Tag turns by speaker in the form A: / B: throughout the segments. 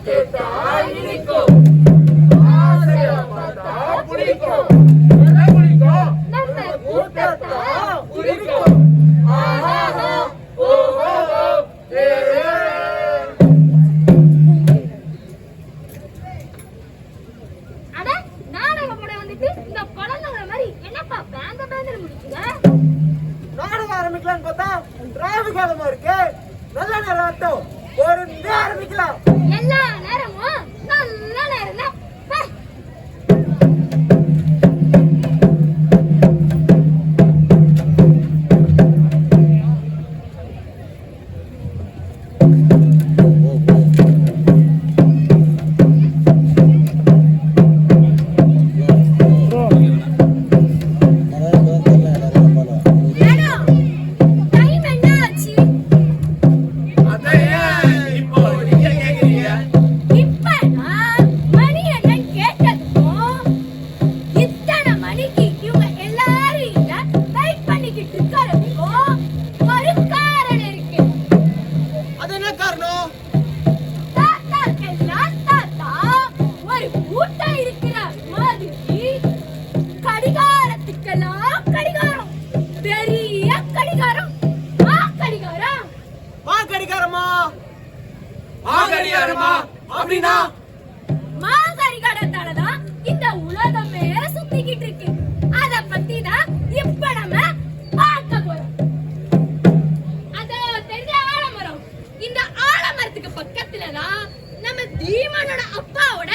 A: கேட்டா இனிக்கும், ஆசையா பார்த்தா பிடிக்கும், பிடிக்கும் நம்ம கூட்டத்தா பிடிக்கும். ஆஹா ஓஹோ நாடகம் ஆரம்பிக்கலாம்னு பார்த்தா டிராபிக் காலமா இருக்கு. நல்ல நேரம் ஆட்டம் ஒரு ஆரம்பிக்கலாம்.
B: எல்லா நேரமும் நல்ல நேரம் தான்.
A: அப்படின்னா
B: மாகரிகாரத்தாலதான் இந்த உலகமே சுத்திக்கிட்டு இருக்கு. அத பத்தி தான் இப்ப நம்ம பார்க்க போறோம். அது தெரிஞ்ச ஆலமரம். இந்த ஆலமரத்துக்கு பக்கத்துலதான் நம்ம தீமனோட அப்பாவோட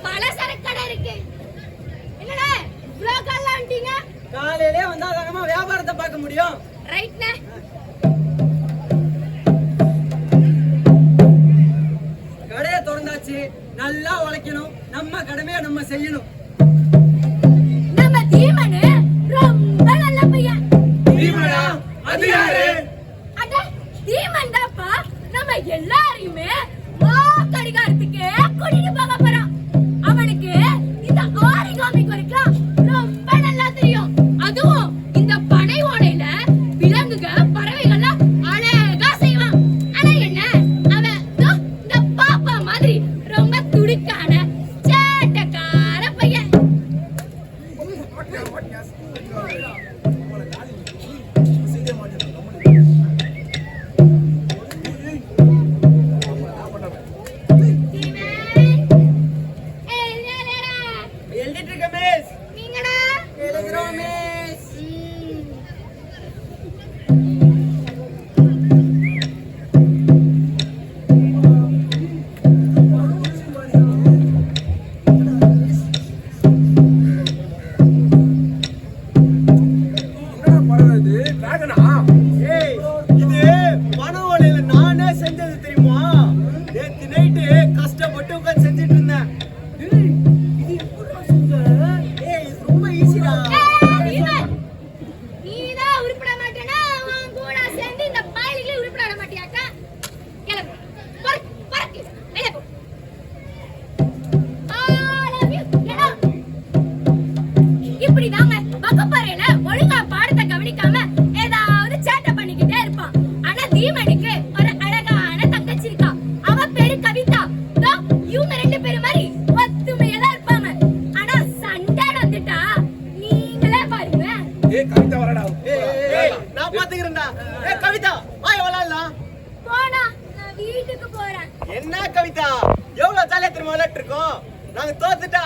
B: பலசரக்கடை இருக்கு. என்னடா இவ்ளோ காலைல வந்துட்டீங்க?
C: காலையிலே வந்தா தானமா வியாபாரத்தை பார்க்க முடியும்.
B: ரைட்ண்ணே.
C: கடையை திறந்தாச்சு, நல்லா உழைக்கணும், நம்ம கடமையை நம்ம செய்யணும்.
B: நம்ம தீமனு ரொம்ப நல்ல பையன்.
A: தீமனா? அது யாரு?
B: அட தீமன் தான்ப்பா நம்ம எல்லாரையுமே கடிகாரத்துக்கு கூட்டிட்டு போக போறான். அவனுக்கு இந்த ஆரிகாமி குறிக்கலாம் ரொம்ப நல்லா தெரியும். அதுவும் இந்த பனை ஓடையில விலங்குக பறவைகள்லாம் அழகா செய்வான். ஆனா என்ன அவன் இந்த பாப்பா மாதிரி ரொம்ப துடிக்கான சேட்டக்கார பையன்.
C: என்ன கவிதா, எவ்வளவு ஜாலியா திரும்ப விளையாட்டு இருக்கோம். நாங்க தோத்துட்டா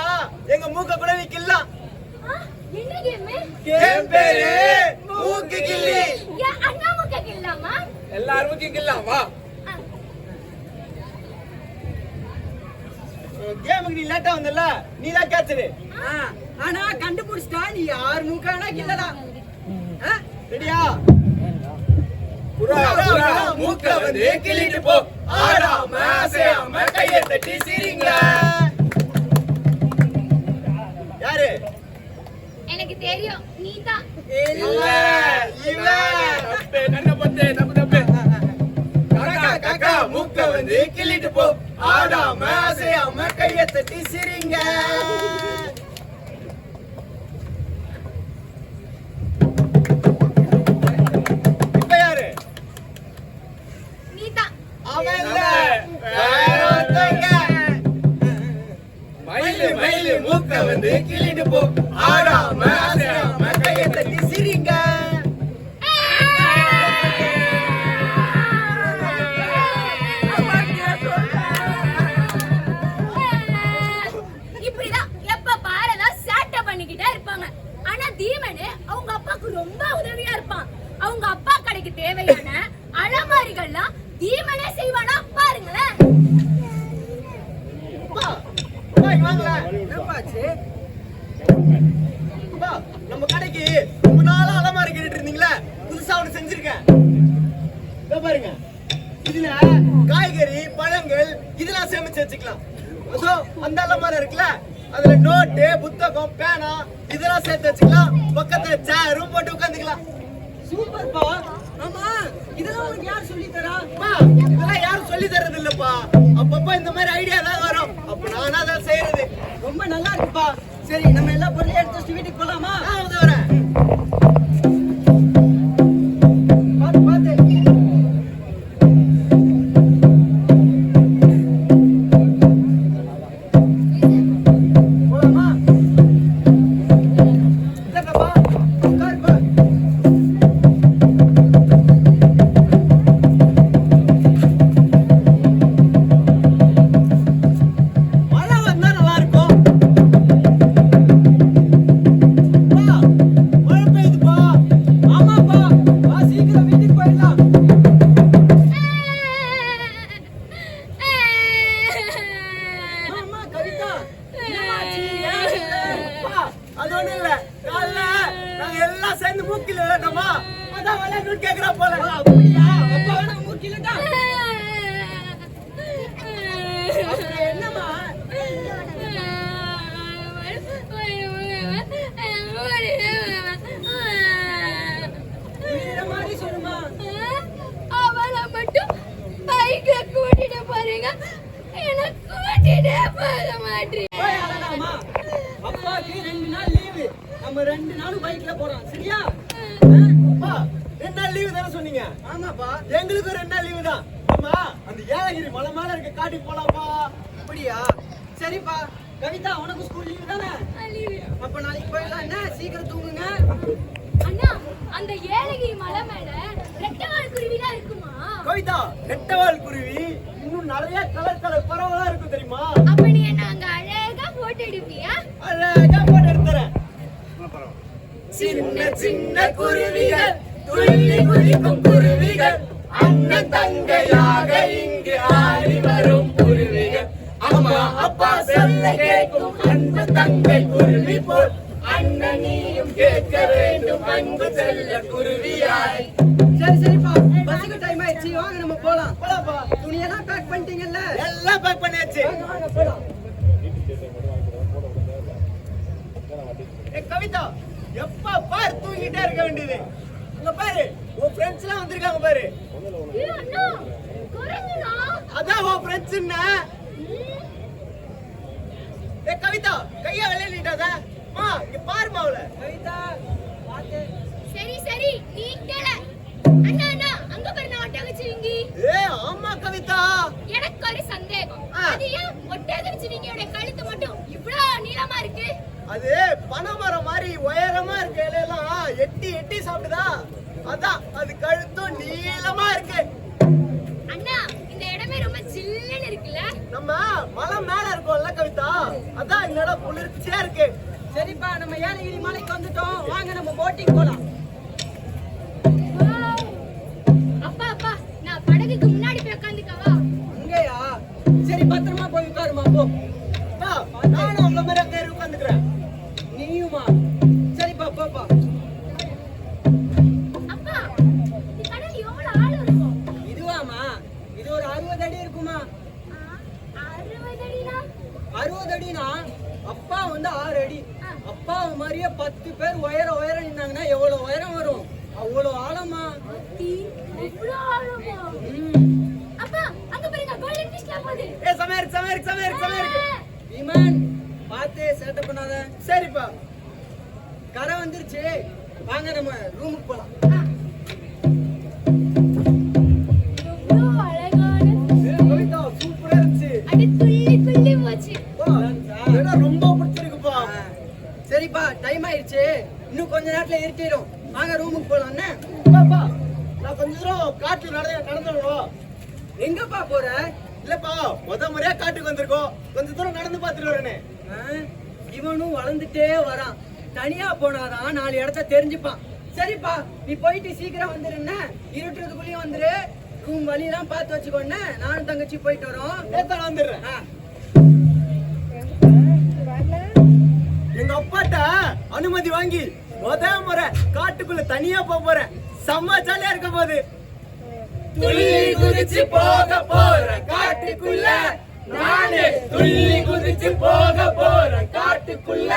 C: எங்க மூக்க கூட நிக்கலாம்.
B: என்ன கேம்?
C: கேம் பேரு மூக்கு கில்லி.
B: அண்ணா மூக்க கில்லாமா?
A: எல்லாரும் மூக்கு கில்லாம் வா.
C: கேமுக்கு நீ லேட்டா வந்தல, நீ தான் கேட்சரு.
D: ஆனா கண்டுபிடிச்சிட்டா நீ யார் மூக்கானா கில்லலாம்.
C: ரெடியா?
A: மூக்க வந்து கிள்ளிட்டு போ. ஆடாம அசையாம கையை தட்டி சிரிங்க.
C: யாரு?
B: எனக்கு தெரியும், நீதான்.
C: இல்ல இவன்.
A: தப்பே நன்ன பத்தே தப்பு. காக்கா காக்கா மூக்க வந்து கிள்ளிட்டு போ. ஆடாம அசையாம கையை தட்டி சிரிங்க.
B: நீதான்.
C: அவன் இல்ல, வேற ஒருத்தங்க.
A: வந்து கிள்ளிட்டு போ ஆடாம அசையாம கையை தட்டி சிரிங்க.
B: இப்படிதான் எப்ப பாருதான் சேட்டை பண்ணிக்கிட்டே இருப்பாங்க. ஆனா தீமனு அவங்க அப்பாக்கு ரொம்ப உதவியா இருப்பான். அவங்க அப்பா கடைக்கு தேவையான அலமாரிகள்லாம் தீமனே செய்வானா பாருங்களேன்.
C: அப்பா, அப்பா, இங்க வாங்களேன்.
D: என்னப்பாச்சு?
C: அப்பா, நம்ம கடைக்கு ரொம்ப நாளா அலமாரி கேட்டுட்டு இருந்தீங்களே, புதுசா ஒண்ணு செஞ்சிருக்கேன். இதோ பாருங்க, இதுல காய்கறி பழங்கள் இதெல்லாம் சேமிச்சு வச்சுக்கலாம். அதோ அந்த அலமாரி இருக்குல்ல, அதுல நோட்டு புத்தகம் பேனா இதெல்லாம் சேர்த்து வச்சுக்கலாம். பக்கத்துல சேரும் போட்டு உட்காந்துக்கலாம்.
D: சூப்பர்ப்பா. ஆமா, இதெல்லாம் உனக்கு யார் சொல்லி தரா?
C: அப்பா, இதெல்லாம் யாரும் சொல்லி தர்றது இல்லப்பா. அப்பப்ப இந்த மாதிரி ஐடியா தான் வரும். அப்ப நானா தான் செய்யறது.
D: ரொம்ப நல்லா இருக்குப்பா. சரி, நம்ம எல்லா பொருளையும் எடுத்து வச்சுட்டு வீட்டுக்கு போலாமா?
C: நான் வந்து வரேன்.
D: பாத்து பாத்து. போலாமா?
C: இந்தாப்பா,
D: உட்காருப்பா.
C: மழை வந்தா நல்லா இருக்கும். அப்பா, மழை பெய்யுதுப்பா.
D: ஆமாப்பா, வா சீக்கிரம் வீட்டுக்கு போயிடலாம். ஆமா கவிதா, என்னமாச்சு?
C: அப்பா, அது ஒண்ணும் இல்ல. காலைல நாங்க எல்லாம் சேர்ந்து மூக்கில விளையாட்டோமா, அதான் விளையாட்டு கேக்குறா போல.
D: அப்படியா? அப்பா வேணா மூக்கிலதான். அப்புறம் என்னம்மா? புரியுற மாதிரி சொல்லுமா.
B: அவளை மட்டும் பைக்ல கூட்டிட்டு போறீங்க, எனக்கு கூட்டிட்டே போக மாட்டீங்க.
D: போய் அழகாமா. அப்பாக்கு 2 நாள் லீவு. நம்ம 2 நாளும் பைக்ல போறோம். சரியா?
C: அப்பா, 2 நாள் லீவு தானே சொன்னீங்க?
D: ஆமாப்பா.
C: எங்களுக்கும் 2 நாள் லீவு தான். அம்மா, அந்த ஏலகிரி மலை மேல இருக்க காட்டுக்கு போலாம்ப்பா.
D: அப்படியா? சரிப்பா. கவிதா, உனக்கு ஸ்கூல் லீவு தானே? அப்ப நாளைக்கு போயிடலாம். என்ன சீக்கிரம் தூங்குங்க.
B: அண்ணா, அந்த ஏலகிரி மலை மேல ரெட்டவால் குருவிலாம் இருக்குமா?
C: கவிதா, நெட்டவால் குருவி இன்னும் நிறைய கலர் கலர் பறவைலாம் இருக்கும் தெரியுமா?
B: அப்ப நீ என்ன அங்க அழகா போட்டோ எடுப்பியா?
C: அழகா போட்டு எடுத்துறேன்.
A: சின்ன சின்ன குருவிகள் துள்ளி குதிக்கும் குருவிகள் அண்ணன் தங்கையாக இங்கு ஆடி வரும் குருவிகள் அம்மா அப்பா சொல்ல கேட்கும் அன்பு தங்கை குருவி போல் அண்ணன் நீயும் கேட்க வேண்டும் அன்பு செல்ல குருவியாய்.
D: சரி சரிப்பா, பஸ்ஸுக்கு டைம் ஆயிடுச்சு. வாங்க நம்ம போலாம்.
C: போலாம்ப்பா.
D: துணியெல்லாம் பேக் பண்ணிட்டீங்கல்ல?
C: எல்லாம் பேக் பண்ணியாச்சு.
D: வாங்க வாங்க போலாம்.
C: கவிதா, எப்ப பாரு தூங்கிட்டே இருக்க வேண்டியது. இங்க பாரு, உன் ஃப்ரெண்ட்ஸ் எல்லாம் வந்திருக்காங்க பாரு.
B: ஏய் அண்ணா, குரங்குனா?
C: அதான் உன் ஃப்ரெண்ட்ஸ் என்ன? கவிதா, கைய விளையாடிட்டாத. இங்க பாருமா அவள.
D: கவிதா, பாத்து.
B: சரி சரி, நீ கேள. அண்ணா அண்ணா, அங்க பாரு நான் ஒட்டகச்சிவிங்கி.
C: ஆமா கவிதா.
B: எனக்கு ஒரு சந்தேகம். அது ஏன் ஒட்டகச்சிவிங்கியோட கழுத்து மட்டும் இவ்ளோ நீளமா இருக்கு?
C: அது பனைமரம் மாதிரி உயரமா இருக்க இலையெல்லாம் எட்டி எட்டி சாப்பிடுதா, அதான் அது கழுத்தும் நீளமா இருக்கு.
B: அண்ணா, இந்த இடமே ரொம்ப சில்லுன்னு இருக்குல்ல?
C: நம்ம மலை மேல இருக்கோம்ல கவிதா, அதான் இந்த இடம் குளிர்ச்சியா இருக்கு.
D: சரிப்பா, நம்ம ஏலகிரி மலைக்கு வந்துட்டோம். வாங்க நம்ம போட்டிங் போலாம்.
B: வாவ். அப்பா அப்பா, நான் படகுக்கு முன்னாடி போய் உட்கார்ந்துக்கவா?
D: அங்கேயா? சரி, பத்திரமா போய் உட்காருமா போ.
C: அப்பா, நானும் உங்க மாதிரி அங்க உட்காந்துக்கிறேன்.
D: நீயுமா? சரிப்பா, போப்பா.
B: அப்பா, இந்த கடல் எவ்வளவு ஆழம் இருக்கும்?
D: இதுவாமா? இது ஒரு 60 அடி இருக்குமா?
B: 60 அடினா?
D: 60 அடினா அப்பா வந்து 6 அடி. அப்பா மாதிரியே 10 பேர் உயரம் நின்னாங்கன்னா எவ்வளவு உயரம் வரும்? அவ்வளவு ஆழமா?
B: இவ்வளவு ஆழமா? அப்பா, அங்க பாருங்க, கோல்டன் ஃபிஷ்லாம் போகுது.
C: சமையல்.
D: விமான், பார்த்து சேட்டை பண்ணாத.
C: சரிப்பா.
D: கரை வந்துருச்சு. வாங்க நம்ம ரூமுக்கு போலாம்.
B: எவ்வளவு அழகான
C: கவிதா, சூப்பரா இருந்துச்சு.
B: அடி துள்ளி துள்ளி போச்சு.
C: இடம் ரொம்ப பிடிச்சிருக்குப்பா.
D: ஆயிடுச்சு, இன்னும் கொஞ்ச நேரத்துல இருட்டிடும். வாங்க ரூமுக்கு போலாம். அண்ணே
C: பாப்பா, நான் கொஞ்ச தூரம் காட்டுல நடந்துடணும்.
D: எங்கப்பா போற?
C: இல்லப்பா, முறையா காட்டுக்கு வந்திருக்கோம், கொஞ்ச தூரம் நடந்து பார்த்துட்டு வரேனே.
D: இவனும் வளர்ந்துட்டே வரான். தனியா போனாதான் 4 இடத்த தெரிஞ்சுப்பான். சரிப்பா, நீ போயிட்டு சீக்கிரம் வந்துருஎன்ன, இருட்டுறதுக்குள்ளேயும் வந்துரு. ரூம் வழியெல்லாம் பார்த்து வச்சுக்கோண்ணே. நானும் தங்கச்சி போயிட்டு வரோம்.
C: நேத்தான் வந்துடுறேன். எங்க அப்பாட்ட அனுமதி வாங்கி முறை காட்டுக்குள்ள தனியா போறேன். செம்ம ஜாலியா இருக்க போது.
A: துள்ளி குதிச்சு போக போற காட்டுக்குள்ள, நானே துள்ளி குதிச்சு போக போற காட்டுக்குள்ள.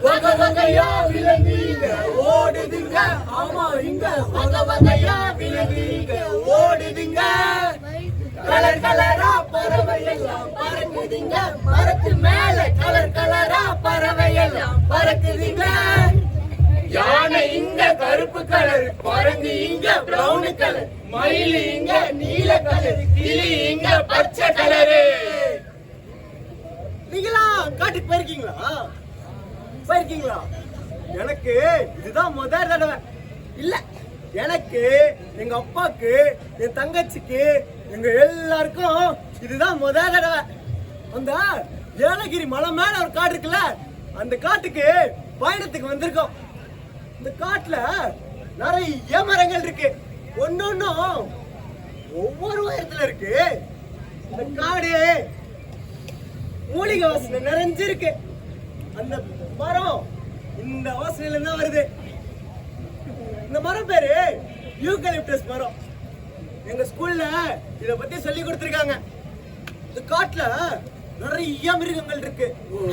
A: வகை வகையா விலங்குங்க ஓடுதுங்க, ஆமா இங்க வகை வகையா விலங்குங்க ஓடுதுங்க. கலர் கலரா பறவை எல்லாம் பறக்குதுங்க, மரத்து மேல கலர் கலரா பறவை எல்லாம் பறக்குதுங்க. யானை இங்க கருப்பு கலர், குரங்கு இங்க பிரவுன் கலர், மயில் இங்க நீல கலர், கிளி இங்க பச்சை கலரு.
C: நீங்களா காட்டுக்கு போயிருக்கீங்களா? எனக்கு இதுதான் முதல் தடவை. இல்ல, எனக்கு எங்க அப்பாக்கு என் தங்கச்சிக்கு எங்க எல்லாருக்கும் இதுதான் முதல் தடவை. அந்த ஏலகிரி மலை மேல ஒரு காடு இருக்குல்ல, அந்த காட்டுக்கு பயணத்துக்கு வந்திருக்கோம். இந்த காட்டுல நிறைய மரங்கள் இருக்கு, ஒன்னொன்னும் ஒவ்வொரு உயரத்துல இருக்கு. இந்த காடு மூலிகை வாசனை நிறைஞ்சிருக்கு. அந்த மரம் இந்த வாசனையில இருந்தா வருது. இந்த மரம் பேரு யூகலிப்டஸ் மரம். எங்க ஸ்கூல்ல இத பத்தி சொல்லி கொடுத்திருக்காங்க. இந்த காட்டுல நிறைய மிருகங்கள் இருக்கு.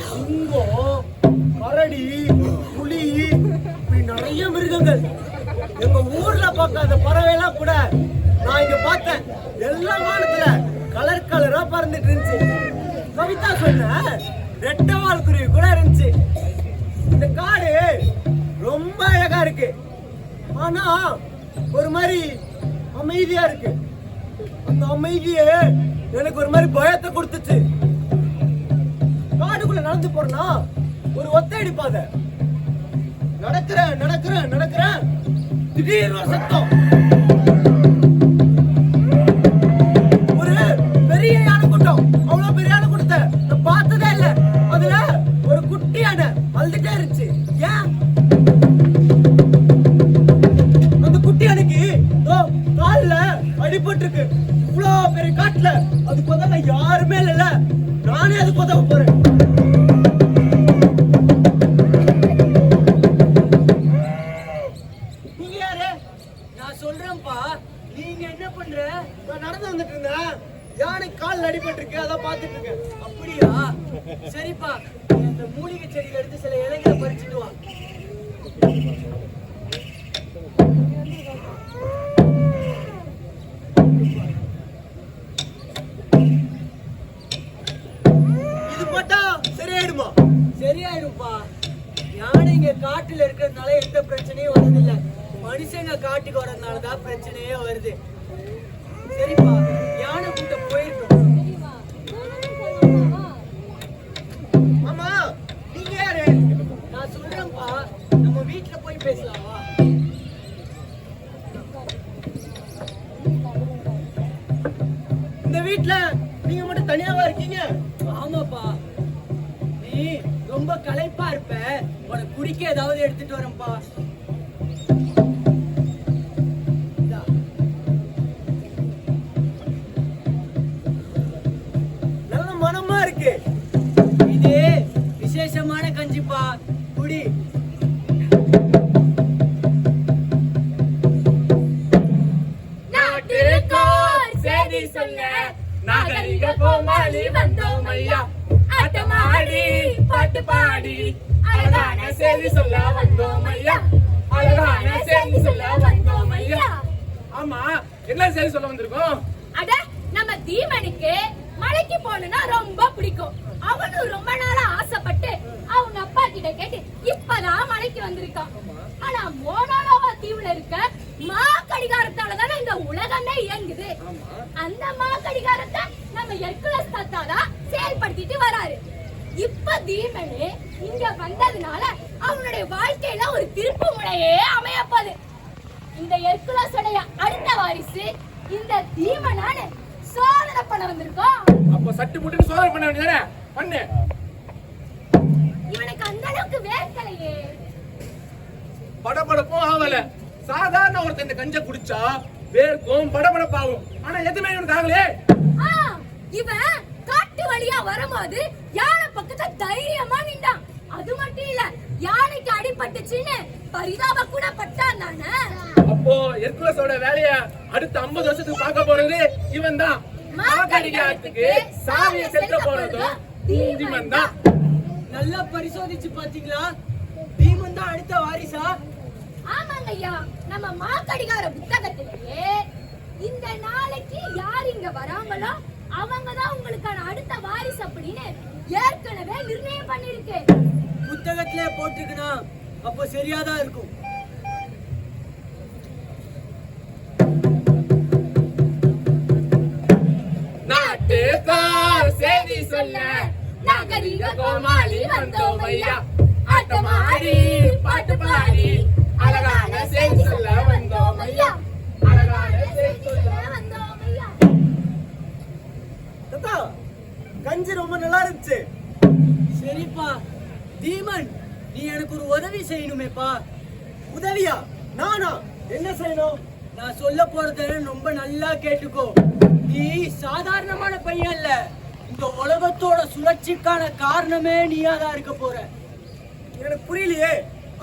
C: சிங்கம், கரடி, புலி, இப்படி நிறைய மிருகங்கள். எங்க ஊர்ல பார்க்காத பறவை எல்லாம் கூட நான் இங்க பார்த்தேன். எல்லா வானத்துல கலர் கலரா பறந்துட்டு இருந்துச்சு. கவிதா சொன்ன ரெட்டவால் குருவி கூட இருந்துச்சு. இந்த காடு ரொம்ப அழகா இருக்கு, ஆனா ஒரு மாதிரி அமைதியா இருக்கு. அந்த அமைதியே எனக்கு ஒரு மாதிரி பயத்தை கொடுத்துச்சு. காடுக்குள்ள நடந்து போறேன்னா ஒரு ஒத்தையடி பாதை. நடக்கிறேன் திடீர்னு ஒரு சத்தம். ஒரு பெரிய யானை கூட்டம். அவ்வளவு பெரிய யானை கூட்டத்தை நான் பார்த்ததே இல்ல. அதுல ஒரு குட்டி யானை அழுதுட்டே இருந்துச்சு. ஏன் அந்த குட்டி யானைக்கு கால்ல அடிபட்டு இருக்கு. இவ்வளவு பெரிய காட்டுல அதுக்கு உதவ யாருமே இல்ல, நானே அதுக்கு உதவ போறேன். நீங்க யாரு?
D: நான் சொல்றேன்ப்பா, நீங்க என்ன பண்ற?
C: நான் நடந்து வந்துட்டு இருந்தேன், யானை கால் அடிபட்டு இருக்கு, அதான் பாத்துட்டு இருக்கேன்.
D: அப்படியா? சரிப்பா, இந்த மூலிகை செடியில இருந்து சில இலைகளை பறிச்சுட்டு வா.
C: இது போட்டா சரியாயிடுமா?
D: சரியாயிடும்பா. யானைங்க காட்டுல இருக்கிறதுனால எந்த பிரச்சனையும் வருதில்ல, மனுஷங்க காட்டுக்கு வர்றதுனாலதான் பிரச்சனையே வருது. சரிப்பா, யானை கூட்டம் போயிருக்கோம்.
C: ஆமா, நீங்க யாரு?
D: நான் சொல்றேன்ப்பா, நம்ம வீட்டுல போய் பேசலாமா?
C: இந்த வீட்டுல நீங்க மட்டும் தனியாவா இருக்கீங்க?
D: ஆமாப்பா, நீ ரொம்ப களைப்பா இருப்ப, உனக்கு குடிக்க ஏதாவது எடுத்துட்டு வரேன்ப்பா.
C: நல்ல மனமா இருக்கு.
D: இது விசேஷமான கஞ்சிப்பா, குடி.
A: நாட்டிற்கார் செய்தி சொல்ல நாகரிக கோமாளி வந்தோம் ஐயா. ஆட்டமாடி பாட்டு பாடி அழகான செய்தி சொல்ல வந்தோம் ஐயா. அழகான செய்தி சொல்ல வந்தோம் ஐயா. ஆமா, என்ன செய்தி சொல்ல வந்திருக்கோம்?
B: அட, நம்ம தீமனுக்கு மலைக்கு போகணும்னா ரொம்ப பிடிக்கும். அவனும் ரொம்ப நாளா ஆசைப்பட்டு அவங்க அப்பா கிட்ட கேட்டு இப்பதான் மலைக்கு வந்திருக்கான். ஆனா மோனோலோவா தீவுல இருக்க மா கடிகாரத்தாலதானே இந்த உலகமே இயங்குது. அந்த மா கடிகாரத்தை நம்ம ஹெர்குலஸ் தாத்தா தான் செயல்படுத்திட்டு வராரு. இப்ப தீமனு இங்க வந்ததுனால அவனுடைய வாழ்க்கையில ஒரு திருப்பு முனையே அமையப்போகுது. இந்த ஹெர்குலஸோடைய அடுத்த வாரிசு இந்த தீமனான சோதனை பண்ண வந்திருக்கோம்.
A: அப்போ சட்டு முட்டுன்னு சோதனை பண்ண வேண்டியதானே? பண்ணு.
B: இவனுக்கு அந்த அளவுக்கு வேர்க்கலையே.
A: படபடப்பும் ஆவல. சாதாரண ஒருத்தன் இந்த கஞ்ச குடிச்சா வேர்க்கும் படபடப்பாகும். ஆனா எதுவுமே இவனுக்கு ஆகலையே.
B: இவன் காட்டு வழியா வரும்போது யானை பக்கத்துல தைரியமா நின்றான். அது மட்டும் இல்ல, யானைக்கு அடிபட்டுச்சுன்னு பரிதாப கூட பட்டான் தானே.
A: அப்போ ஹெர்குலஸோட வேலைய அடுத்த 50 வருஷத்துக்கு பார்க்க போறது இவன் தான். மாகடிகாரத்துக்கு சாவிய செலுத்த போறதும் தீமன் தான்.
D: நல்லா பரிசோதிச்சு பாத்தீங்களா? தீமன் தான் அடுத்த வாரிசா?
B: ஆமாங்க ஐயா, நம்ம மாகடிகார புத்தகத்திலேயே இந்த நாளைக்கு யார் இங்க வராங்களோ அவங்கதான் உங்களுக்கான அடுத்த வாரிசு அப்படின்னு ஏற்கனவே நிர்ணயம் பண்ணிருக்கு.
D: புத்தகத்திலே போட்டிருக்குனா அப்போ சரியாதான் இருக்கும்.
A: நாட்டுக்கார் செய்தி சொல்ல நாகரிக கோமாளி வந்தோம் ஐயா. ஆட்டமாடி பாட்டு பாடி அழகான செய்தி சொல்ல வந்தோம் ஐயா. அழகான செய்தி சொல்ல வந்தோம் ஐயா.
C: தாத்தா, கஞ்சி ரொம்ப நல்லா இருந்துச்சு.
D: சரிப்பா. தீமன், நீ எனக்கு ஒரு உதவி செய்யணுமேப்பா.
C: உதவியா? நானா? என்ன செய்யணும்?
D: நான் சொல்ல போறத ரொம்ப நல்லா கேட்டுக்கோ. நீ சாதாரணமான பையன் இல்ல. இந்த உலகத்தோட சுழற்சிக்கான காரணமே நீயாதான் இருக்க போற.
C: எனக்கு புரியலையே.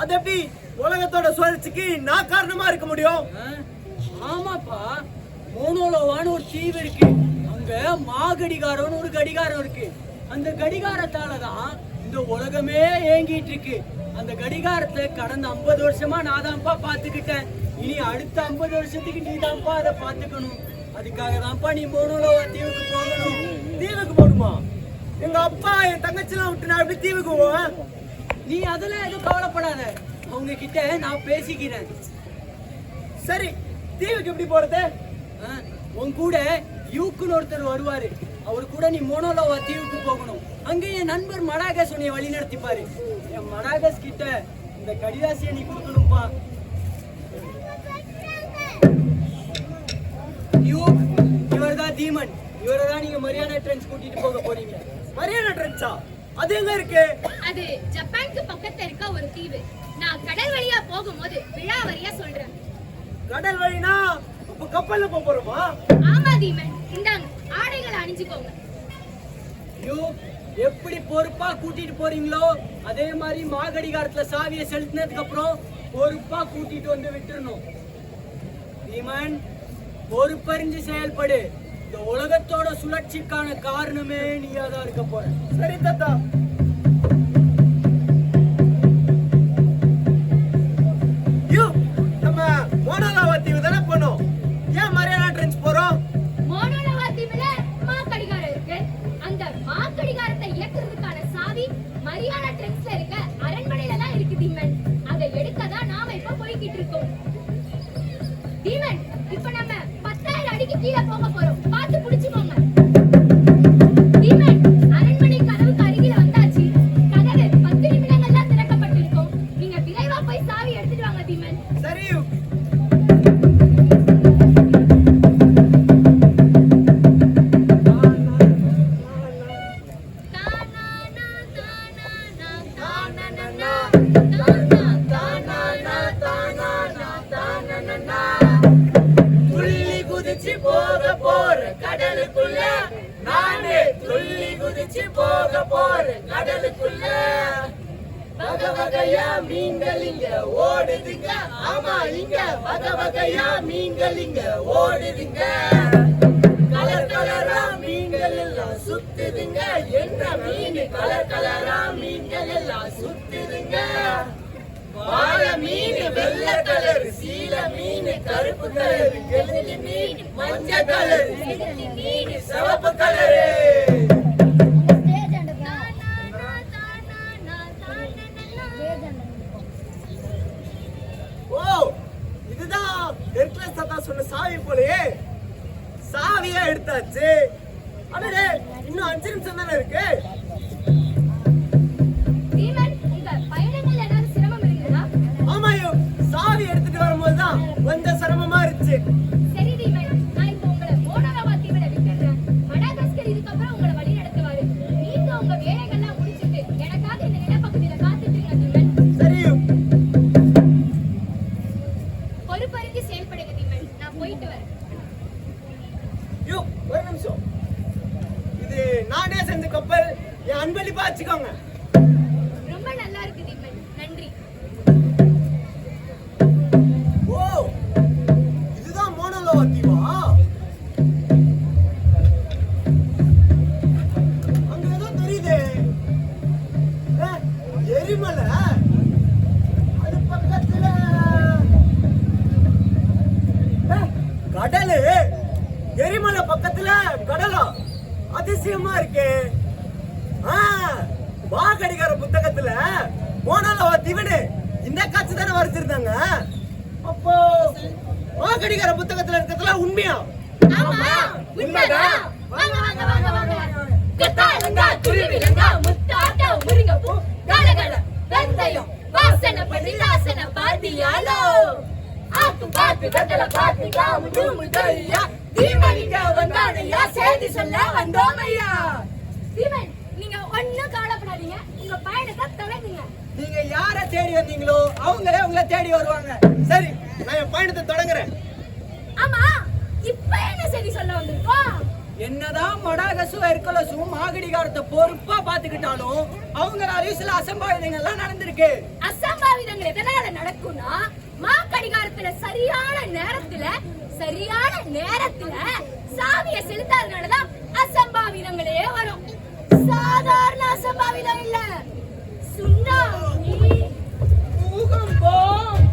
C: அது எப்படி உலகத்தோட சுழற்சிக்கு நான் காரணமா இருக்க முடியும்?
D: ஆமாப்பா, மோனோலோவான்னு ஒரு தீவு இருக்கு. அங்க மாகடிகாரம்னு ஒரு கடிகாரம் இருக்கு. அந்த கடிகாரத்தாலதான் இந்த உலகமே ஏங்கிட்டு இருக்கு. அந்த கடிகாரத்தை கடந்த 50 வருஷமா நான் தான்ப்பா பாத்துக்கிட்டேன். இனி அடுத்த 50 வருஷத்துக்கு நீ தான்ப்பா அதை பாத்துக்கணும். அதுக்காக தான்ப்பா நீ மோனோலோவா தீவுக்கு போகணும்.
C: தீவுக்கு போகணுமா? எங்க அப்பா என் தங்கச்சிலாம் விட்டு நான் எப்படி தீவுக்கு போவேன்?
D: நீ அதெல்லாம் எதுவும் கவலைப்படாத, அவங்க கிட்ட நான் பேசிக்கிறேன்.
C: சரி, தீவுக்கு எப்படி போறது?
D: உன் கூட யூக்குன்னு ஒருத்தர் வருவாரு. அவரு கூட நீ மோனோலோவா தீவுக்கு போகணும். அங்க என் நண்பர் மடாகஸ் உன்னை வழி நடத்திப்பாரு. என் மடாகஸ் கிட்ட இந்த கடிதாசியை நீ கொடுக்கணும்பா. இவர்தான் தீமன். இவரைதான் நீங்க மரியானா ட்ரென்ச் கூட்டிட்டு போக போறீங்க.
C: மரியானா ட்ரென்ச்சா? அது எங்க இருக்கு?
B: அது ஜப்பானுக்கு பக்கத்துல இருக்க ஒரு தீவு. நான் கடல் வழியா போகும்போது விழாவரியா சொல்றேன்.
C: கடல் வழினா அப்ப கப்பல்ல போறோமா?
B: ஆமா தீமன், இந்தாங்க ஆடைகளை அணிஞ்சுக்கோங்க.
D: எப்படி பொறுப்பா கூட்டிட்டு போறீங்களோ அதே மாதிரி மாகடிகாரத்துல சாவியை செலுத்தினதுக்கு அப்புறம் பொறுப்பா கூட்டிட்டு வந்து விட்டுறணும். தீமன், பொறுப்பறிஞ்சு செயல்படு. இந்த உலகத்தோட சுழற்சிக்கான காரணமே நீயாதான் இருக்க போற.
C: சரி தாத்தா. நம்ம மோனோலோவா தீவு தானே போனோம். ஏன் மரியானா ட்ரென்ச் போறோம்?
B: மோனோலோவா தீவுல மாகடிகாரம் இருக்கு. அந்த மாகடிகாரத்தை இயக்குறதுக்கான சாவி மரியானா ட்ரென்ச்ல இருக்க அரண்மனையில தான் இருக்கு தீமன். அதை எடுக்கதான் நாம இப்ப போய்கிட்டு இருக்கோம். தீமன், இப்ப நம்ம 10,000 அடிக்கு கீழே போக போறோம். பார்த்து புடிச்சுக்கோங்க. தீமன், அரண்மனை கதவுக்கு அருகில வந்தாச்சு. கதவு 10 நிமிடங்கள்ல திறக்கப்பட்டிருக்கும். நீங்க விரைவா போய் சாவி எடுத்துட்டு வாங்க தீமன்.
C: சரி.
A: போக போற கடலுக்குள்ள நானே துள்ளி குதிச்சு போக போற கடலுக்குள்ள வகை வகையா மீன்கள் இங்க ஓடுதுங்க. ஆமா, இங்க வகை வகையா மீன்கள் இங்க ஓடுதுங்க. கலர் கலரா மீன்கள் எல்லாம் சுத்துதுங்க. என்ன மீன்? கலர் கலரா மீன்கள் எல்லாம் சுத்துதுங்க. வாழை மீன் வெள்ளை கலர், சீல மீன் கருப்பு கலர், கெளுத்தி மீன் மஞ்சள் கலர், மீன் சிவப்பு கலரு.
C: ஓ, இதுதான் ஹெர்குலஸ் தாத்தா சொன்ன சாவி போலயே. சாவியா எடுத்தாச்சு. அடடே, இன்னும் 5 நிமிஷம் தானே இருக்கு. கொஞ்சம் சிரமமா இருந்துச்சு.
B: சரி தீமன், நான் இப்போ உங்களை மோனோலோவா தீவுல விட்டுடுறேன். மடகாஸ்கர் இதுக்கப்புறம் உங்களை வழி நடத்துவாரு. நீங்க உங்க வேலைகள்லாம் முடிச்சிட்டு எனக்காக இந்த நிலப்பகுதியில காத்துட்டு இருங்க தீமன்.
C: சரி,
B: பொறுப்பறிஞ்சு செயல்படுங்க தீமன். நான் போயிட்டு வரேன்.
C: யோ, ஒரு நிமிஷம். இது நானே செஞ்ச கப்பல், என் அன்பளிப்பா வச்சுக்கோங்க.
B: ரொம்ப நல்லா இருக்கு தீமன். நன்றி.
C: ஓ, இதுதான் மோனோலோவா தீவா? அங்க ஏதோ தெரியுதே. எரிமலை. அது பக்கத்துல கடலு. எரிமலை பக்கத்துல கடலா? அதிசயமா இருக்கு. வாகடிகார புத்தகத்துல மோனோலோவா தீவனு இந்த காட்சி தானே வரைச்சிருந்தாங்க. அப்போ வாகடிகார புத்தகத்துல இருக்கிறதுல உண்மையா?
B: ஆமா, உண்மைதான். வாங்க வாங்க வாங்க வாங்க. கத்தாலங்கா குருவிலங்கா முத்தாட்ட முருங்கப்பூ கலகல வெந்தயம் வாசனை பண்ணி வாசனை பாத்தியாலோ ஆக்கு பாத்து கத்தல பாத்து காமு தூமு தையா தீமனிக்க வந்தானையா சேதி சொல்ல வந்தோமையா. தீமன், நீங்க ஒண்ணும் கவலைப்படாதீங்க. உங்க பயணத்தை தொடங்குங்க.
D: நீங்க யாரை தேடி வந்தீங்களோ அவங்களே உங்களை தேடி வருவாங்க.
C: சரி, நான் என் பயணத்தை தொடங்குறேன்.
B: ஆமா, இப்ப என்ன செய்தி சொல்ல வந்திருக்கோம்?
D: என்னதான் மடாகசும் எர்குலஸும் மாகடிகாரத்தை பொறுப்பா பாத்துக்கிட்டாலும் அவங்களாலையும் சில அசம்பாவிதங்கள்லாம் நடந்திருக்கு.
B: அசம்பாவிதங்கள் எதனால நடக்கும்னா, மாக்கடிகாரத்துல சரியான நேரத்துல சாவியை செலுத்தாதனாலதான் அசம்பாவிதங்களே வரும். சாதாரண அசம்பாவிதம் இல்ல, சுனாமி, பூகம்பம்,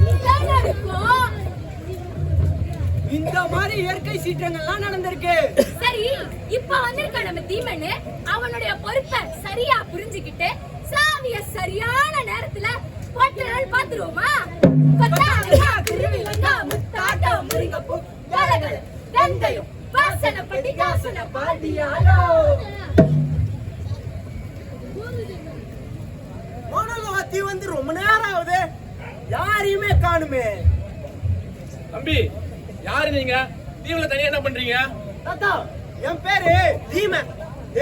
B: நிலநடுக்கம்,
D: இந்த மாதிரி இயற்கை சீற்றங்கள்லாம் நடந்திருக்கு.
B: சரி, இப்ப வந்திருக்க நம்ம தீமன் அவனுடைய பொறுப்பை சரியா புரிஞ்சுக்கிட்டு சாவிய சரியான நேரத்துல போட்ட நாள் பாத்துருவோமா? கொத்தாலங்கா குருவிலங்கா முத்தாட்ட முருங்கப்பூ கலகல வெந்தயம் வாசனை பண்ணி வாசனை பாத்தியாலோ.
C: மோனோலோவா தீவு வந்து ரொம்ப நேரம் ஆகுது, யாரையுமே காணுமே.
A: தம்பி, யாரு நீங்க? தீவுல தனியா என்ன பண்றீங்க?
C: தாத்தா, என் பேரு தீமன்.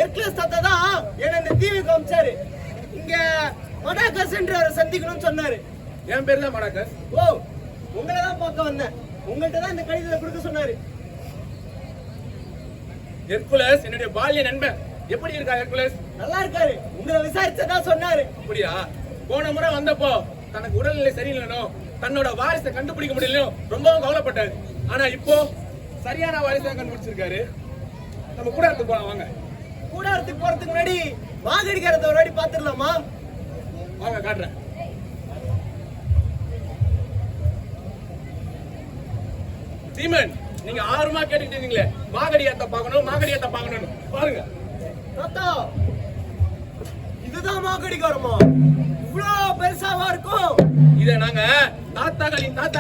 C: எர்குலஸ் தாத்தா தான் என்ன இந்த தீவுக்கு அனுப்பிச்சாரு. இங்க மடாகஸ்ன்றவரை சந்திக்கணும்னு சொன்னாரு.
A: என் பேர் தான் மடாகஸ்.
C: ஓ, உங்களை தான் பார்க்க வந்தேன். உங்கள்கிட்ட தான் இந்த கடிதத்தை கொடுக்க சொன்னாரு.
A: ஹெர்குலஸ் என்னுடைய பால்ய நண்பன். எப்படி இருக்கா ஹெர்குலஸ்?
C: நல்லா இருக்காரு. உங்களை விசாரிச்சதா சொன்னாரு.
A: அப்படியா? போன முறை வந்தப்போ தனக்கு உடல்நிலை சரியில்லைனோ, தன்னோட வாரிசை கண்டுபிடிக்க முடியலையோ ரொம்பவும் கவலைப்பட்டாரு. ஆனா இப்போ சரியான வாரிசை கண்டுபிடிச்சிருக்காரு. நம்ம கூடாரத்துக்கு போலாம் வாங்க.
C: கூடாரத்துக்கு போறதுக்கு முன்னாடி மாகடிகாரத்தை ஒரு வாட்டி பாத்துடலாமா?
A: வாங்க, காட்டுறேன். சீமன், நீங்க ஆர்வமா கேட்டுக்கிட்டு இருந்தீங்களே, மாகடியாத்த பார்க்கணும் பாருங்க.
C: தாத்தா, இதுதான் மாகடிகாரமா? இவ்வளவு பெருசாவா இருக்கும்?
A: இத நாங்க தாத்தா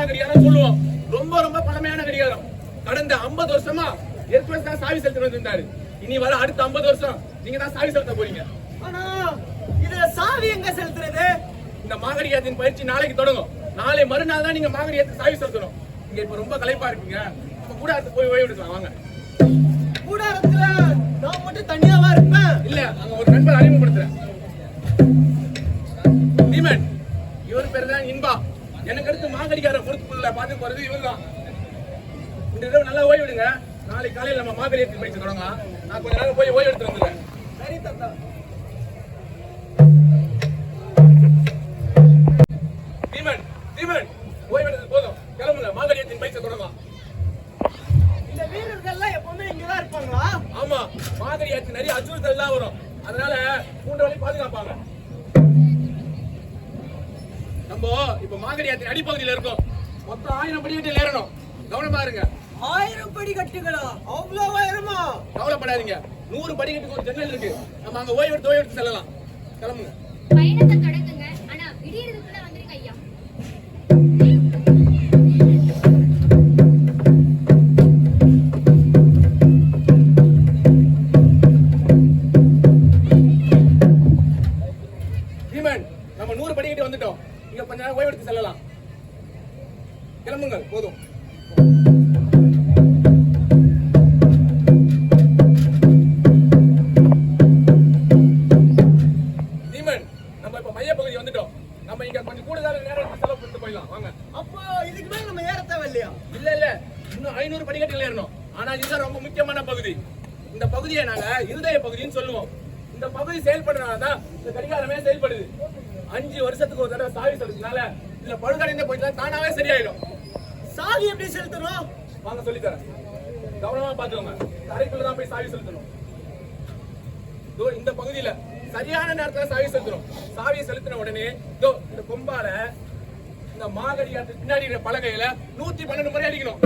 A: கடிகாரம் சொல்லுவோம். ரொம்ப ரொம்ப பழமையான கடிகாரம். கடந்த 50 வருஷமா ஹெர்குலஸ் தான் சாவி செலுத்திட்டு வந்திருந்தாரு. இனி வர அடுத்த 50 வருஷம் நீங்க தான் சாவி செலுத்த போறீங்க.
C: ஆனா இதுல சாவி எங்க செலுத்துறது?
A: இந்த மாகடியாத்தின் பயிற்சி நாளைக்கு தொடங்கும். நாளை மறுநாள் தான் நீங்க மாகடியாத்துக்கு சாவி செலுத்தணும். நீங்க இப்ப ரொம்ப களைப்பா இருக்கீங்க. நம்ம கூடாரத்துக்கு போய் ஓய்வு எடுக்கலாம் வாங்க.
C: கூடாரத்துல நான் மட்டும் தனியாவா இருப்பேன்?
A: இல்ல, அங்க ஒரு நண்பர் அறிமுகப்படுத்துறேன். தீமன், இவர் பேர் தான் இன்பா. எனக்கு அடுத்து மாகடிகார பொறுப்புக்குள்ள பார்த்து போறது இவர் தான். இந்த இரவு நல்லா ஓய்வு எடுங்க. நாளைக்கு காலையில் நம்ம மாகடியாத்தின் பயிற்சி தொடங்கலாம். நான் கொஞ்ச நேரம் போய் ஓய்வு எடுத்து வந்துடுறேன்.
C: சரி தாத்தா.
A: தீமன், ஓய்வு எடுத்தது போதும். கிளம்புங்க, மாகடியாத்தின் பயிற்சி தொடங்கலாம்.
C: இந்த வீரர்கள்லாம் எப்பவுமே இங்கதான் இருப்பாங்களா?
A: ஆமா, மாகடியாத்தின் நிறைய அச்சுறுத்தல் எல்லாம் வரும். அதனால கூண்டவழி பாதுகாப்பாங்க. நம்ம இப்ப மாகடியாத்தின் அடிப்பகுதியில இருக்கோம். மொத்தம் 1000 படிக்கட்டில் ஏறணும். கவனமா இருங்க.
D: 1000 படிக்கட்டுகளா?
C: அவ்வளவு ஆயிரமா?
A: கவலைப்படாதீங்க. 100 படிக்கட்டுக்கு ஒரு ஜன்னல் இருக்கு. நம்ம அங்க ஓய்வு எடுத்து செல்லலாம். கிளம்புங்க.
B: பயணத்தை தொடங்குங்க. ஆனா விடியறதுக்குள்ள வந்துருங்க ஐயா.
A: தீமன், நம்ம 100 படிக்கட்டு வந்துட்டோம். இங்க கொஞ்ச நேரம் ஓய்வு எடுத்து செல்லலாம். கிளம்புங்க. கிளம்புங்கள் போதும். தீமன், நம்ம இப்ப மையப்பகுதி வந்துட்டோம். நம்ம இங்க கொஞ்சம் கூடுதலான நேரம் செலவு பண்ணிட்டு போயிடலாம் வாங்க.
C: அப்போ இதுக்கு மேல நம்ம ஏற தேவையில்லையா?
A: இல்ல இன்னும் 500 படிக்கட்டுகள் ஏறணும். ஆனா இதுதான் ரொம்ப முக்கியமான பகுதி. இந்த பகுதியை நாங்க இருதய பகுதின்னு சொல்லுவோம். இந்த பகுதி செயல்படுறதுனாலதான் இந்த கடிகாரமே செயல்படுது. 5 வருஷத்துக்கு ஒரு தடவை சாவி செலுத்தினால இதுல பழுதடைந்த போயிட்டு தானாவே சரியாயிடும்.
C: சாவி எப்படி செலுத்தணும்?
A: வாங்க சொல்லித்தரேன். கவனமா பாத்துக்கோங்க. தரைக்குள்ளதான் போய் சாவி செலுத்தணும். இதோ இந்த பகுதியில சரியான நேரத்துல சாவி செலுத்தணும். சாவியை செலுத்தின உடனே இதோ இந்த கொம்பால இந்த மாகடியாரத்துக்கு பின்னாடி இருக்கிற பலகையில 112 முறை அடிக்கணும்.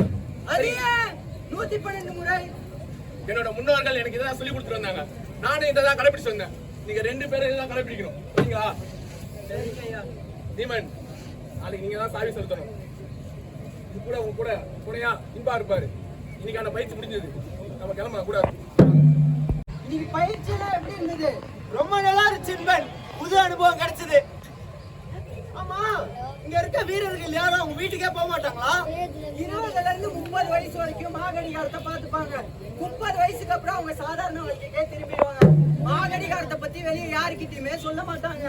D: அது 112 முறை?
A: என்னோட முன்னோர்கள் எனக்கு இதெல்லாம் சொல்லி கொடுத்துட்டு வந்தாங்க. நானும் இதை தான் கடைபிடிச்சு வந்தேன். நீங்க 2 பேரும் இதான் கடைபிடிக்கணும். சரிங்களா?
D: சரிங்கய்யா.
A: தீமன், நாளைக்கு நீங்க தான் சாவி செலுத்தணும். இது கூட உங்க கூட துணையா இன்பா இருப்பாரு. இன்னைக்கான பயிற்சி முடிஞ்சது. நம்ம கிளம்ப கூட.
D: இன்னைக்கு பயிற்சியெல்லாம் எப்படி இருந்தது?
C: ரொம்ப நல்லா இருந்துச்சு இன்பன். புது அனுபவம் கிடைச்சது. ஆமா, இங்க இருக்க வீரர்கள் யாரும் அவங்க வீட்டுக்கே போக மாட்டாங்களா?
D: 20ல இருந்து 30 வயசு வரைக்கும் மாகடிகாரத்தை பார்த்துப்பாங்க. 30 வயசுக்கு அப்புறம் அவங்க சாதாரண வாழ்க்கைக்கே திரும்பிடுவாங்க. மாகடிகாரத்தை பத்தி வெளியே யாருக்கிட்டயுமே சொல்ல மாட்டாங்க.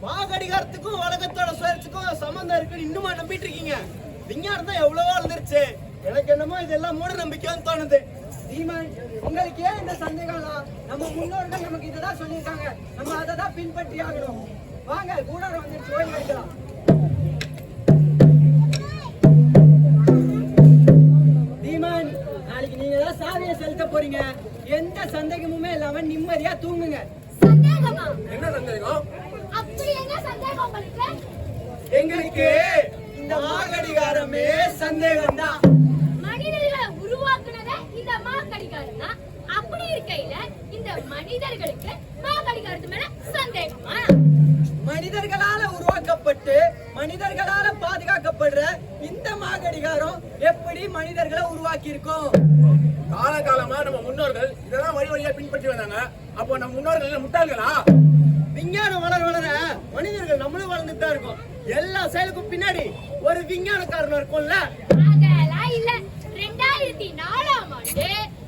C: மாகடிகாரத்துக்கும் உலகத்தோட சுழற்சிக்கும் சம்பந்தம் இருக்குன்னு இன்னுமா நம்பிட்டு இருக்கீங்க? விஞ்ஞானம் தான் எவ்வளவோ வளர்ந்துருச்சு. எனக்கு என்னமோ இதெல்லாம் மூட நம்பிக்கைன்னு தோணுது.
D: தீமன், உங்களுக்கு ஏன் இந்த சந்தேகம்லாம்? நம்ம முன்னோர்கள் நமக்கு இதெல்லாம் சொல்லியிருக்காங்க. நம்ம அதை தான் பின்பற்றி ஆகணும். வாங்க, கூடாரம் வந்துருச்சு, ஓய்வு எடுக்கலாம். தீமன், நாளைக்கு நீங்க தான் சாவியை செலுத்த போறீங்க. எந்த சந்தேகமுமே இல்லாம நிம்மதியா தூங்குங்க.
B: சந்தேகமா?
A: என்ன சந்தேகம்?
B: அப்படி என்ன சந்தேகம் உங்களுக்கு?
C: எங்களுக்கு இந்த மாகடிகாரமே சந்தேகம் தான்.
B: மனிதர்களை உருவாக்குனதே இந்த மாகடிகாரம் தான். அப்படி இருக்கையில இந்த மனிதர்களுக்கு மாகடிகாரத்து மேல சந்தேகமா?
D: மனிதர்களால உருவாக்கப்பட்டு மனிதர்களால பாதுகாக்கப்படுற இந்த மாகடிகாரம் எப்படி மனிதர்களை உருவாக்கி இருக்கும்?
A: காலகாலமா நம்ம முன்னோர்கள் இதெல்லாம் வழி வழியா பின்பற்றி வந்தாங்க. அப்போ நம்ம முன்னோர்கள் முட்டாள்களா?
C: விஞ்ஞானம் வளர வளர மனிதர்கள் நம்மளும் வளர்ந்துட்டு தான் இருக்கோம். எல்லா செயலுக்கும் பின்னாடி ஒரு விஞ்ஞானக்காரன் இருக்கும்ல.
B: அதெல்லாம் இல்ல. 2004ஆம் ஆண்டு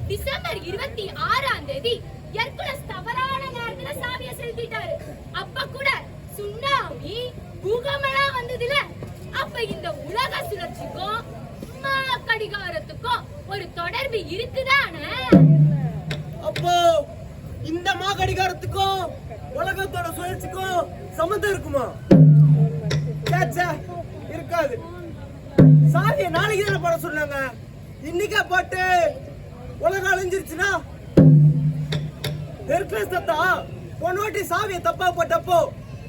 B: டிசம்பர் 26ஆம் தேதி ஹெர்குலஸ் தவறான நேரத்துல சாவியை செலுத்திட்டாரு. அப்ப கூட சுனாமி பூகம்பம் வந்ததுல. அப்ப இந்த உலக சுழற்சிக்கும் கடிகாரத்துக்கும் ஒரு தொடர்பு இருக்குதானே?
C: அப்போ இந்த மாகடிகாரத்துக்கும் உலகத்தோட சுழற்சிக்கும் சம்பந்தம் இருக்குமா? சேச்சே, இருக்காது. சாவியை நாளைக்கு தானே போட சொன்னாங்க. இன்னைக்கே போட்டு உலகம் அழிஞ்சிருச்சுன்னா ஹெர்குலஸ் தாத்தா பொன்னோட்டி சாவியை தப்பா போட்டப்போ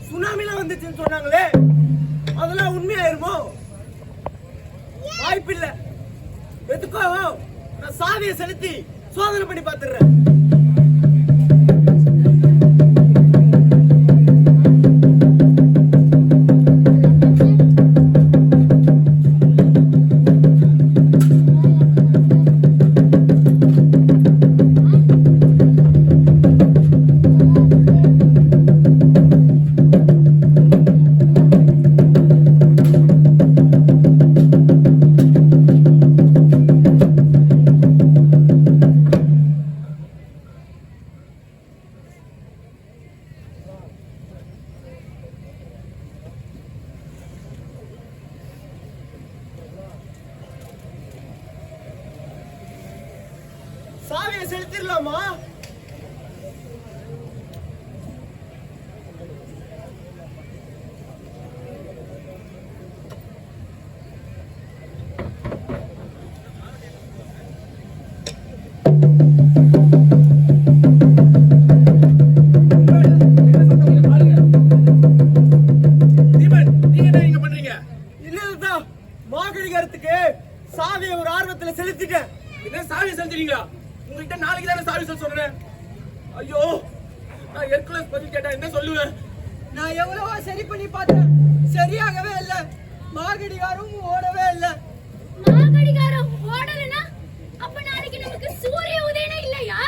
C: சுனாமிலாம் வந்துச்சுன்னு சொன்னாங்களே, அதெல்லாம் உண்மையாயிருமோ? வாய்ப்பில்லை. எதுக்கோ நான் சாவியை செலுத்தி சோதனை பண்ணி பார்த்துடுறேன். சாவியை செலுத்திடலாமா? இல்லதான் மாகடிகாரத்துக்கு சாவியை ஒரு ஆர்வத்துல செலுத்திட்டேன்.
A: என்ன சாவி செலுத்துறீங்களா? உங்ககிட்ட நாளைக்கு தானே சாவி செலுத்த சொல்றேன். ஐயோ, நான் ஹெர்குலஸ் பதில் கேட்டா என்ன சொல்லுவேன்?
D: நான் எவ்வளவோ சரி பண்ணி பார்த்தேன், சரியாகவே இல்லை. மாகடிகாரம் ஓடவே இல்லை.
B: மாகடிகாரம் ஓடலனா அப்ப நாளைக்கு நமக்கு சூரிய உதயம் இல்லையா?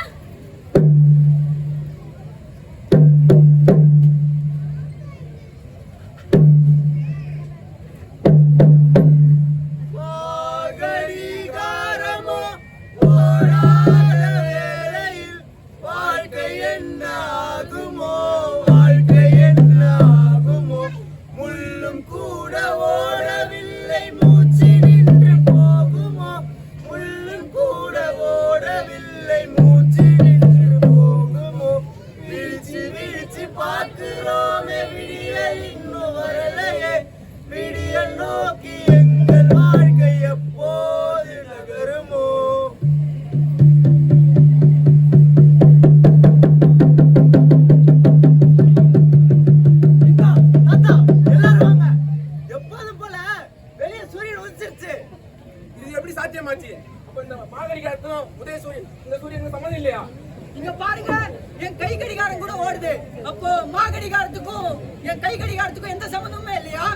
D: என் கை கடிகாரம் கூட ஓடுது. அப்போ மா கடிகாரத்துக்கும் என் கை கடிகாரத்துக்கும் எந்த சம்பந்தமுமே இல்லையா?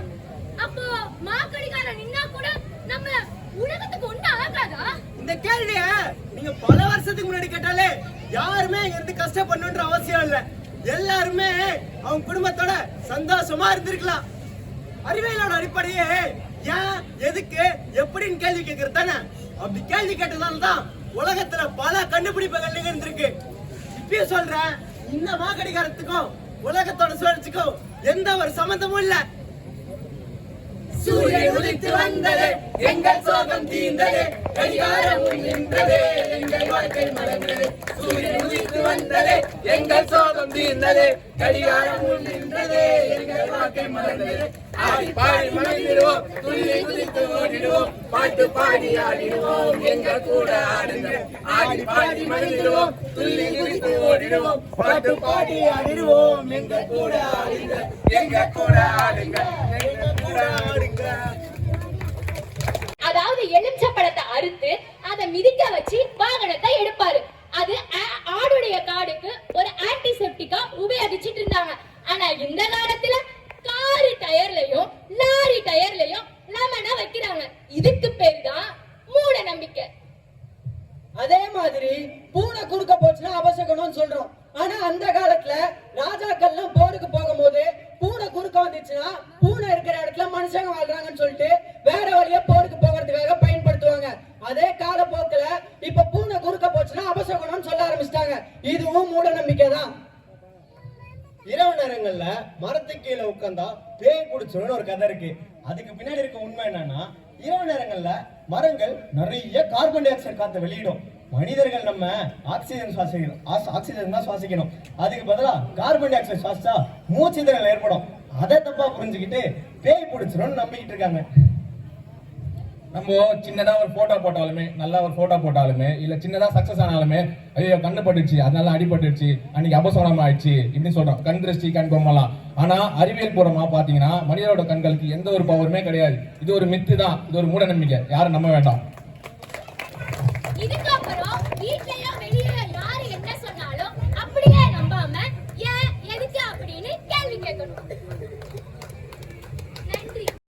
B: அப்போ மாக்கடிகாரன் நின்னா கூட நம்ம உலகத்துக்கு ஒண்ணு ஆகாதா?
C: இந்த கேள்விய நீங்க பல வருஷத்துக்கு முன்னாடி கேட்டாலே யாருமே இங்க இருந்து கஷ்டப்படணும்ன்ற அவசியம் இல்ல. எல்லாருமே அவங்க குடும்பத்தோட சந்தோஷமா இருந்திருக்கலாம். அறிவியலோட அடிப்படையே ஏன், எதுக்கு, எப்படின்னு கேள்வி கேட்கறது தானே. அப்படி கேள்வி கேட்டதால தான் உலகத்துல பல கண்டுபிடிப்புகள் நிகழ்ந்திருக்கு. இப்பயும் சொல்றேன், இந்த மாகடிகாரத்துக்கும் உலகத்தோட சுழற்சிக்கும் எந்த ஒரு சம்பந்தமும் இல்ல.
A: சூரியன் உதித்து வந்தது, எங்கள் சோகம் தீர்ந்தது, கடிகாரம் நின்றது, எங்கள் வாழ்க்கை மலர்ந்தது. சூரியன் உதித்து வந்தது, எங்கள் சோகம் தீர்ந்தது, கடிகாரம் நின்றது, எங்கள் வாழ்க்கை மலர்ந்தது. ஆடி பாடி மகிழ்ந்திடுவோம், துள்ளி குதித்து ஓடிடுவோம், பாட்டு பாடி ஆடிடுவோம், எங்கள் கூட ஆடுங்க. ஆடி பாடி மகிழ்ந்திடுவோம், துள்ளி குதித்து ஓடிடுவோம், பாட்டு பாடி ஆடிடுவோம், எங்கள் கூட ஆடுங்க, எங்கள் கூட ஆடுங்க, எங்கள் கூட ஆடுங்க.
B: அதாவது எலுமிச்சை பழத்தை அறுத்து அதை மிதிக்க வச்சு வாகனத்தை எடுப்பாரு. அது ஆடுடைய காடுக்கு ஒரு ஆன்டிசெப்டிக்கா உபயோகிச்சுட்டு இருந்தாங்க. ஆனா இந்த காலத்துல காரு டயர்லயும் லாரி டயர்லயும் லெமனை வைக்கிறாங்க. இதுக்கு பேர் தான் மூட நம்பிக்கை.
D: அதே மாதிரி பூனை குறுக்க போச்சுன்னா அபசகணும்னு சொல்றோம். ஆனா அந்த காலத்துல ராஜாக்கள்லாம் போருக்கு போகும்போது பூனை குறுக்க வந்துச்சுன்னா பூனை இருக்கிற இடத்துல மனுஷங்க வாழ்றாங்கன்னு சொல்லிட்டு வேற வழியா போருக்கு போகிறதுக்காக பயன்படுத்துவாங்க. அதே காலப்போக்குல இப்ப பூனை குறுக்க போச்சுன்னா அபசகணும்னு சொல்ல ஆரம்பிச்சிட்டாங்க. இதுவும் மூட நம்பிக்கை தான்.
C: இரவு நேரங்கள்ல மரத்துக்கு கீழே உட்கார்ந்தா பேய் பிடிச்சோன்னு ஒரு கதை இருக்கு. அதுக்கு பின்னாடி இருக்க உண்மை என்னன்னா, இரவு நேரங்கள்ல மரங்கள் நிறைய கார்பன் டை ஆக்சைடு காத்த வெளியிடும். மனிதர்கள் நம்ம ஆக்சிஜன் தான் சுவாசிக்கணும். அதுக்கு பதிலா கார்பன் டை ஆக்சைடு சுவாசிச்சா மூச்சு திணறல் ஏற்படும். அதை தப்பா புரிஞ்சுக்கிட்டு பேய் பிடிச்சிரும்னு நம்பிக்கிட்டு இருக்காங்க.
E: நம்ம சின்னதா ஒரு போட்டோ போட்டாலுமே, நல்லா ஒரு போட்டோ போட்டாலுமே, இல்ல சின்னதா சக்சஸ் ஆனாலுமே, ஐயோ கண்ணு பட்டுச்சு, அதனால அடிபட்டுச்சு, அன்னைக்கு அபசோனம் ஆயிடுச்சு இப்படின்னு சொல்றோம். கண் திருஷ்டி, கண் பொம்மலாம். ஆனா அறிவியல் பூர்வமா பாத்தீங்கன்னா மனிதரோட கண்களுக்கு எந்த ஒரு பவருமே கிடையாது. இது ஒரு மித்து தான், இது ஒரு மூட நம்பிக்கை. யாரும் நம்ப வேண்டாம்.